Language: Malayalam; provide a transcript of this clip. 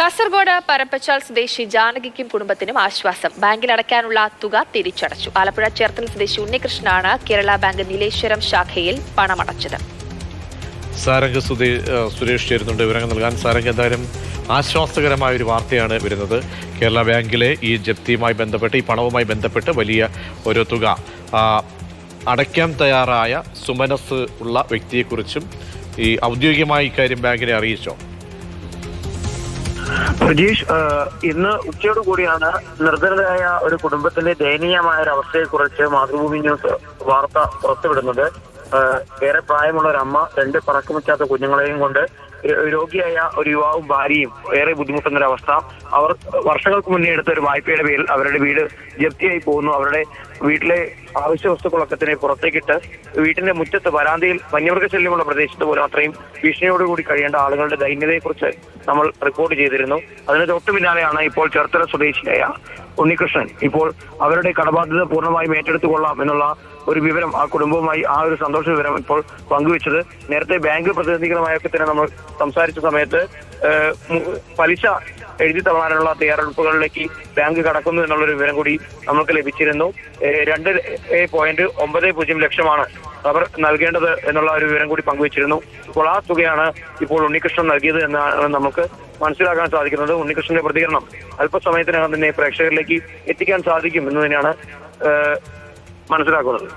കാസർഗോഡ് പരപ്പച്ചാൽ സ്വദേശി ജാനകിക്കും കുടുംബത്തിനും ആശ്വാസം. ബാങ്കിൽ അടയ്ക്കാനുള്ള തുക തിരിച്ചടച്ചു. ആലപ്പുഴ ചേർത്തല സ്വദേശി ഉണ്ണികൃഷ്ണനാണ് കേരള ബാങ്ക് നീലേശ്വരം ശാഖയിൽ പണമടച്ചത്. സാരംഗ് സുരേഷ് ചേരുന്നുണ്ട് വിവരങ്ങൾ നൽകാൻ. സാരംഗ്, എന്തായാലും ആശ്വാസകരമായ ഒരു വാർത്തയാണ് വരുന്നത്. കേരള ബാങ്കിലെ ഈ ജപ്തിയുമായി ബന്ധപ്പെട്ട്, ഈ പണവുമായി ബന്ധപ്പെട്ട് വലിയ ഒരു തുക അടയ്ക്കാൻ തയ്യാറായ സുമനസ് ഉള്ള വ്യക്തിയെക്കുറിച്ചും ഈ ഔദ്യോഗികമായി ഇക്കാര്യം ബാങ്കിനെ അറിയിച്ചോ? പ്രജീഷ്, ഇന്ന് ഉച്ചയോട് കൂടിയാണ് നിർധനരായ ഒരു കുടുംബത്തിന്റെ ദയനീയമായ ഒരു അവസ്ഥയെക്കുറിച്ച് മാതൃഭൂമി ന്യൂസ് വാർത്ത പുറത്തുവിടുന്നത്. ഏറെ പ്രായമുള്ള ഒരു അമ്മ, 2 പറക്കമിക്കാത്ത കുഞ്ഞുങ്ങളെയും കൊണ്ട് രോഗിയായ ഒരു യുവാവും ഭാര്യയും ഏറെ ബുദ്ധിമുട്ടുന്ന ഒരു അവസ്ഥ. അവർ വർഷങ്ങൾക്ക് മുന്നേ എടുത്ത ഒരു വായ്പയുടെ പേരിൽ അവരുടെ വീട് ജപ്തിയായി പോകുന്നു. അവരുടെ വീട്ടിലെ ആവശ്യ വസ്തുക്കളൊക്കെ തന്നെ പുറത്തേക്കിട്ട് വീട്ടിന്റെ മുറ്റത്ത് വരാന്തയിൽ വന്യമൃഗശല്യമുള്ള പ്രദേശത്ത് പോലും അത്രയും ഭീഷണിയോടുകൂടി കഴിയേണ്ട ആളുകളുടെ ദൈന്യതയെക്കുറിച്ച് നമ്മൾ റിപ്പോർട്ട് ചെയ്തിരുന്നു. അതിന് തൊട്ടു പിന്നാലെയാണ് ഇപ്പോൾ ചേർത്തല സ്വദേശിയായ ഉണ്ണികൃഷ്ണൻ ഇപ്പോൾ അവരുടെ കടബാധ്യത പൂർണ്ണമായും ഏറ്റെടുത്തുകൊള്ളാം എന്നുള്ള ഒരു വിവരം ആ കുടുംബവുമായി, ആ ഒരു സന്തോഷ വിവരം ഇപ്പോൾ പങ്കുവെച്ചത്. നേരത്തെ ബാങ്ക് പ്രതിനിധികളുമായൊക്കെ തന്നെ നമ്മൾ സംസാരിച്ച സമയത്ത് പലിശ എഴുതി തള്ളാനുള്ള തയ്യാറെടുപ്പുകളിലേക്ക് ബാങ്ക് കടക്കുന്നു എന്നുള്ളൊരു വിവരം കൂടി നമുക്ക് ലഭിച്ചിരുന്നു. 2.90 ലക്ഷമാണ് അവർ നൽകേണ്ടത് എന്നുള്ള ഒരു വിവരം കൂടി പങ്കുവച്ചിരുന്നു. ഇപ്പോൾ ആ തുകയാണ് ഇപ്പോൾ ഉണ്ണികൃഷ്ണൻ നൽകിയത് എന്നാണ് നമുക്ക് മനസ്സിലാക്കാൻ സാധിക്കുന്നത്. ഉണ്ണികൃഷ്ണന്റെ പ്രതികരണം അല്പസമയത്തിനകം തന്നെ പ്രേക്ഷകരിലേക്ക് എത്തിക്കാൻ സാധിക്കും എന്ന് തന്നെയാണ് മനസ്സിലാക്കുന്നത്.